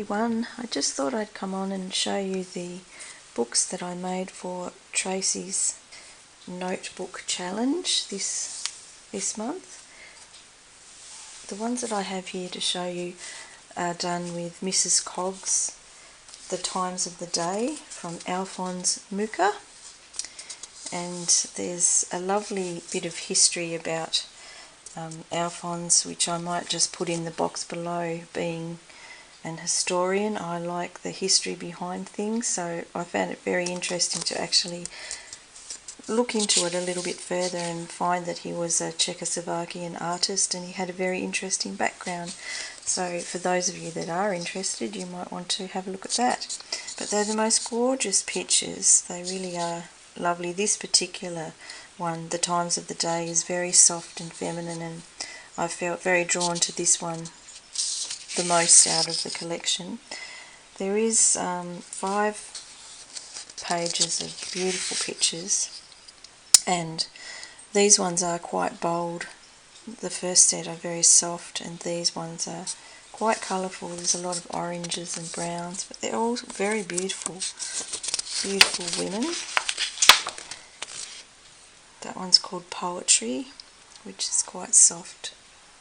everyone, I just thought I'd come on and show you the books that I made for Tracie's notebook challenge this month. The ones that I have here to show you are done with Mrs. Cogg's The Times of the Day from Alphonse Mucha, and there's a lovely bit of history about Alphonse, which I might just put in the box below. Being an historian, I like the history behind things, so I found it very interesting to actually look into it a little bit further and find that he was a Czechoslovakian artist and he had a very interesting background. So for those of you that are interested, you might want to have a look at that. But they're the most gorgeous pictures, they really are lovely. This particular one, The Times of the Day, is very soft and feminine, and I felt very drawn to this one the most out of the collection. There is 5 pages of beautiful pictures, and these ones are quite bold. The first set are very soft, and these ones are quite colourful. There's a lot of oranges and browns, but they're all very beautiful, beautiful women. That one's called Poetry, which is quite soft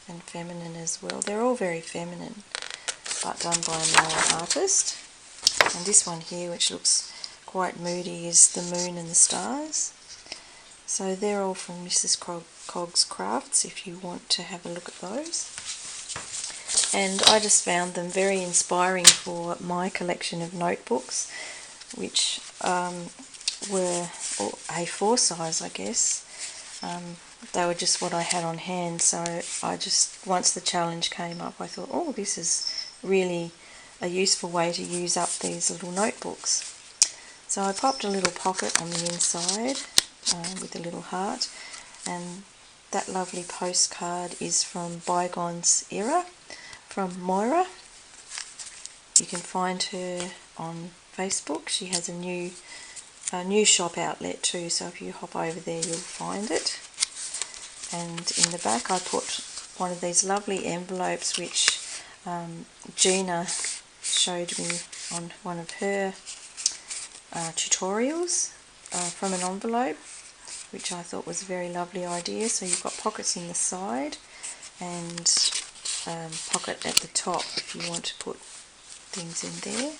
and feminine as well. They're all very feminine, but done by a male artist. And this one here, which looks quite moody, is The Moon and the Stars. So they're all from Mrs. Cogg's Crafts, if you want to have a look at those. And I just found them very inspiring for my collection of notebooks, which were A4 size, I guess. They were just what I had on hand, so I just, once the challenge came up, I thought, oh, this is really a useful way to use up these little notebooks. So I popped a little pocket on the inside with a little heart, and that lovely postcard is from Bygones Era, from Moira. You can find her on Facebook. She has a new shop outlet too, so if you hop over there you'll find it. And in the back I put one of these lovely envelopes which Gina showed me on one of her tutorials from an envelope, which I thought was a very lovely idea. So you've got pockets in the side and pocket at the top if you want to put things in there.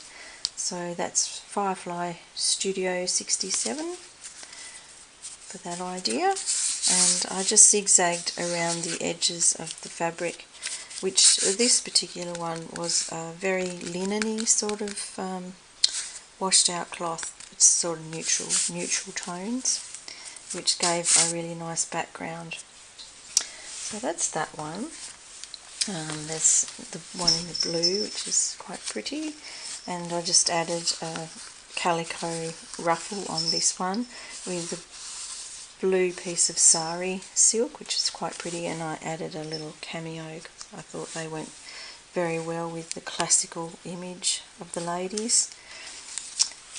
So that's Firefly Studio 67 for that idea. And I just zigzagged around the edges of the fabric, which this particular one was a very linen-y sort of washed out cloth. It's sort of neutral tones, which gave a really nice background. So that's that one. There's the one in the blue, which is quite pretty, and I just added a calico ruffle on this one with the blue piece of sari silk, which is quite pretty, and I added a little cameo. I thought they went very well with the classical image of the ladies.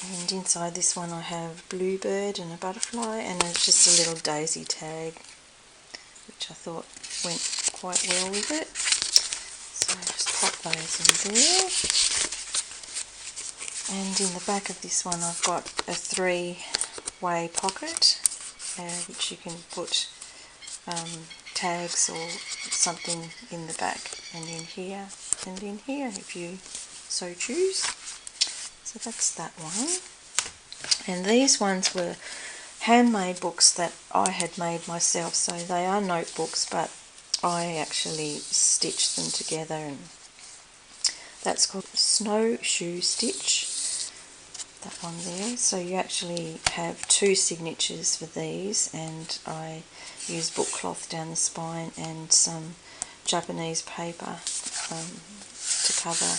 And inside this one I have bluebird and a butterfly, and it's just a little daisy tag, which I thought went quite well with it. So I just pop those in there. And in the back of this one I've got a 3-way pocket, which you can put tags or something in the back, and in here if you so choose. So that's that one. And these ones were handmade books that I had made myself, so they are notebooks, but I actually stitched them together, and that's called Snowshoe Stitch, that one there. So you actually have 2 signatures for these, and I used book cloth down the spine and some Japanese paper to cover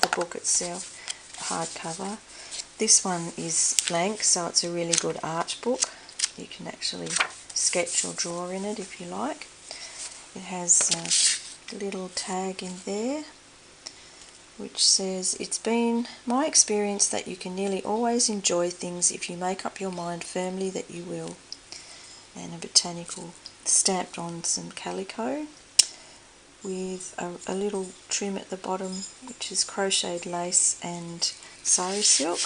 the book itself, hardcover. This one is blank, so it's a really good art book. You can actually sketch or draw in it if you like. It has a little tag in there which says, "It's been my experience that you can nearly always enjoy things if you make up your mind firmly that you will." And a botanical stamped on some calico. with a little trim at the bottom, which is crocheted lace and sari silk.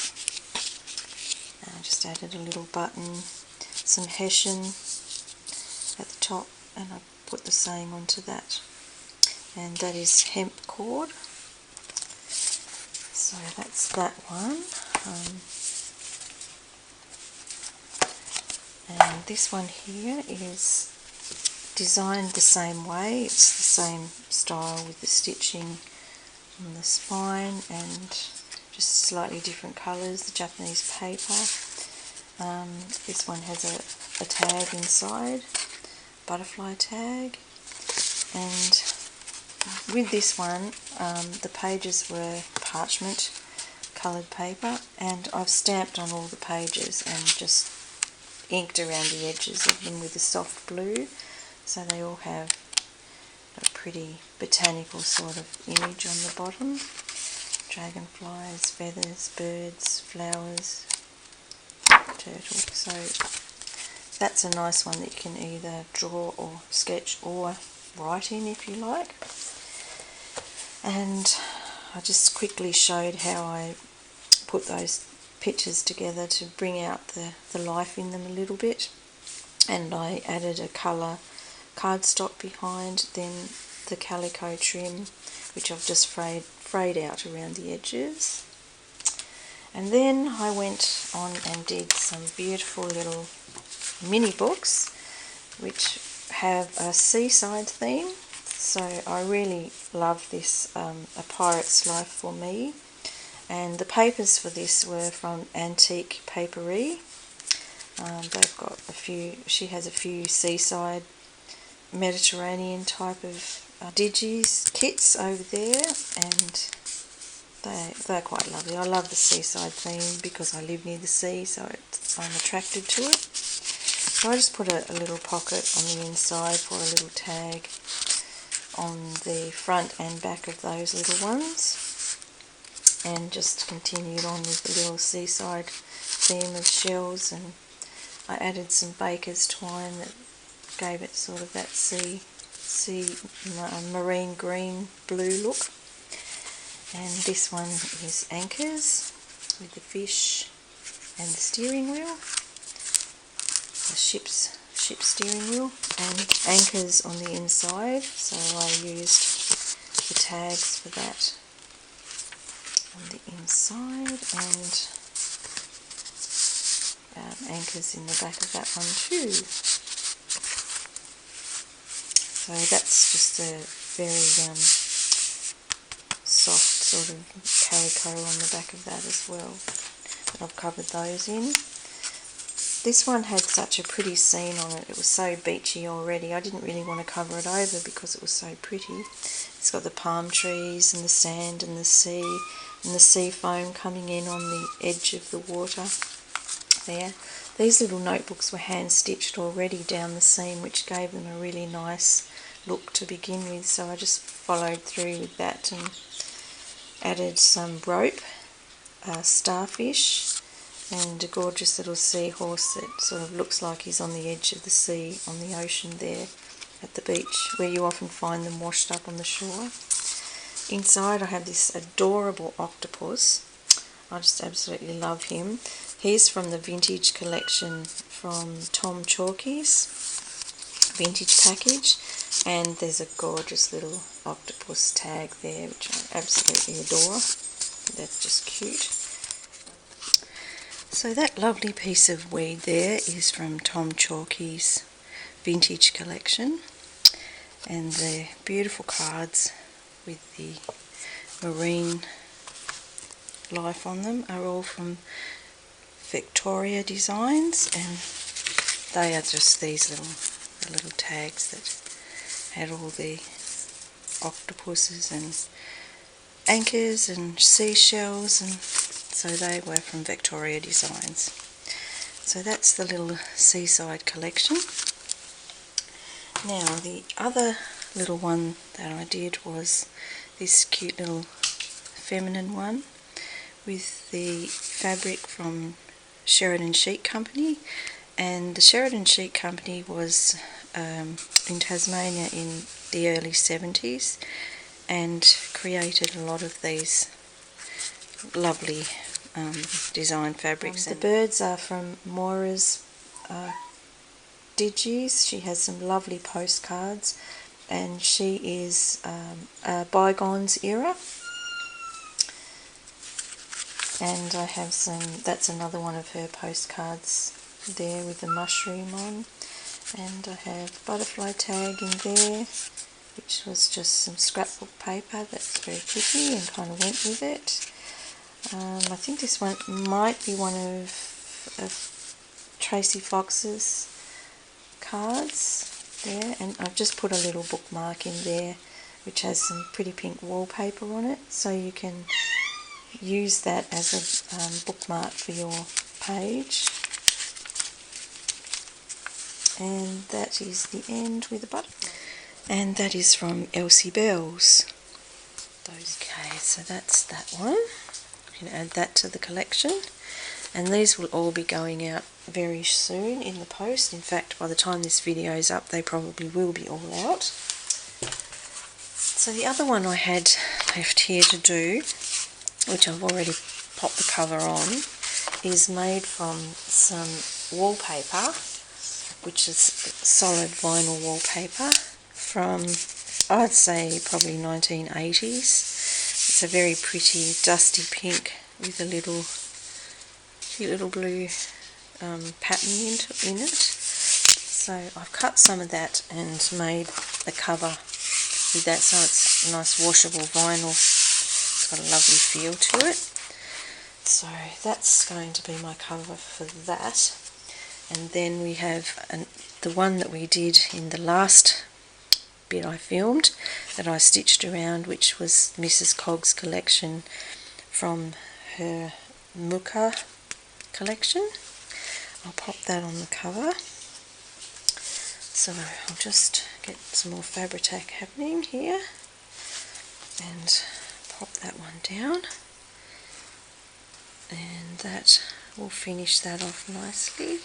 I just added a little button, some hessian at the top, and I put the saying onto that. And that is hemp cord. So that's that one. And this one here is designed the same way. It's the same style with the stitching on the spine and just slightly different colours, the Japanese paper. This one has a tag inside, butterfly tag, and with this one the pages were parchment coloured paper, and I've stamped on all the pages and just inked around the edges of them with a soft blue, so they all have a pretty botanical sort of image on the bottom. Dragonflies, feathers, birds, flowers, turtle. So that's a nice one that you can either draw or sketch or write in if you like. And I just quickly showed how I put those pictures together to bring out the life in them a little bit. And I added a colour cardstock behind, then the calico trim, which I've just frayed out around the edges. And then I went on and did some beautiful little mini books which have a seaside theme. So I really love this, A Pirate's Life for Me. And the papers for this were from Antique Paperie. They've got a few, she has a few seaside Mediterranean type of digis kits over there, and they're quite lovely. I love the seaside theme because I live near the sea, so I'm attracted to it. So I just put a little pocket on the inside for a little tag on the front and back of those little ones, and just continued on with the little seaside theme of shells, and I added some baker's twine that gave it sort of that marine green blue look. And this one is anchors with the fish and the steering wheel, the ship's steering wheel, and anchors on the inside, so I used the tags for that on the inside, and anchors in the back of that one too. So that's just a very soft sort of calico on the back of that as well, that I've covered those in. This one had such a pretty scene on it. It was so beachy already. I didn't really want to cover it over because it was so pretty. It's got the palm trees and the sand and the sea foam coming in on the edge of the water there. These little notebooks were hand stitched already down the seam, which gave them a really nice look to begin with, so I just followed through with that and added some rope, starfish, and a gorgeous little seahorse that sort of looks like he's on the edge of the sea, on the ocean there at the beach, where you often find them washed up on the shore. Inside I have this adorable octopus. I just absolutely love him. He's from the vintage collection from Tom Chalky's vintage package, and there's a gorgeous little octopus tag there which I absolutely adore. That's just cute. So that lovely piece of weed there is from Tom Chalky's vintage collection, and the beautiful cards with the marine life on them are all from Victoria Designs, and they are just these little tags that had all the octopuses and anchors and seashells, and so they were from Victoria Designs. So that's the little seaside collection. Now the other little one that I did was this cute little feminine one with the fabric from Sheridan Sheet Company, and the Sheridan Sheet Company was in Tasmania in the early 70s and created a lot of these lovely design fabrics. The birds are from Moira's Digis. She has some lovely postcards, and she is Bygones era. And I have some, that's another one of her postcards there with the mushroom on. And I have butterfly tag in there, which was just some scrapbook paper that's very pretty and kind of went with it. I think this one might be one of Tracie Fox's cards there, and I've just put a little bookmark in there which has some pretty pink wallpaper on it, so you can use that as a bookmark for your page. And that is the end with a button. And that is from Elsie Bells. Okay, so that's that one. You can add that to the collection. And these will all be going out very soon in the post. In fact, by the time this video is up, they probably will be all out. So the other one I had left here to do, which I've already popped the cover on, is made from some wallpaper, which is solid vinyl wallpaper from, I'd say, probably 1980s. It's a very pretty dusty pink with a cute little blue pattern in it. So I've cut some of that and made a cover with that, so it's a nice washable vinyl. It's got a lovely feel to it. So that's going to be my cover for that. And then we have the one that we did in the last bit I filmed that I stitched around, which was Mrs. Cogg's collection from her Muka collection. I'll pop that on the cover. So I'll just get some more Fabri-Tac happening here and pop that one down, and that will finish that off nicely.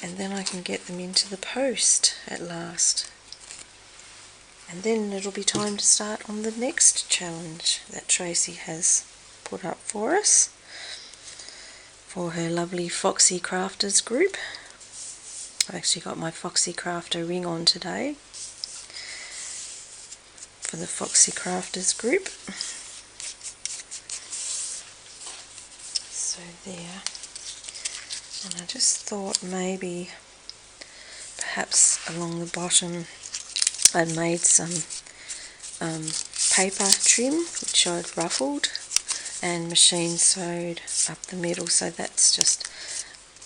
And then I can get them into the post at last. And then it'll be time to start on the next challenge that Tracie has put up for us, for her lovely Foxy Crafters group. I've actually got my Foxy Crafter ring on today for the Foxy Crafters group. So there. And I just thought maybe perhaps along the bottom I'd made some paper trim which I'd ruffled and machine sewed up the middle, so that's just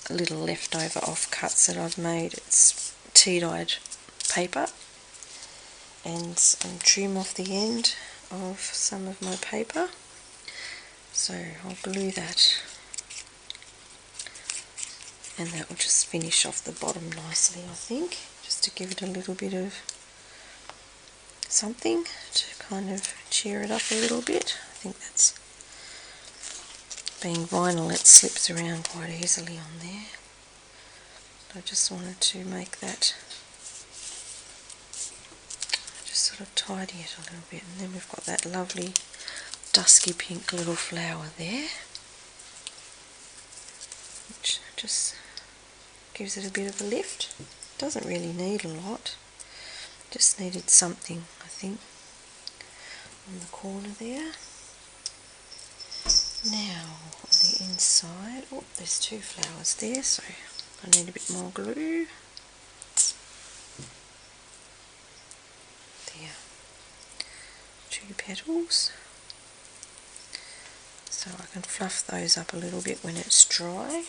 a little leftover offcuts that I've made. It's tea-dyed paper and some trim off the end of some of my paper, so I'll glue that. And that will just finish off the bottom nicely, I think, just to give it a little bit of something to kind of cheer it up a little bit. I think that's, being vinyl, it slips around quite easily on there. I just wanted to make that, just sort of tidy it a little bit. And then we've got that lovely dusky pink little flower there, which just gives it a bit of a lift. Doesn't really need a lot, just needed something, I think, on the corner there. Now on the inside, oh, there's two flowers there, so I need a bit more glue. There, two petals, so I can fluff those up a little bit when it's dry.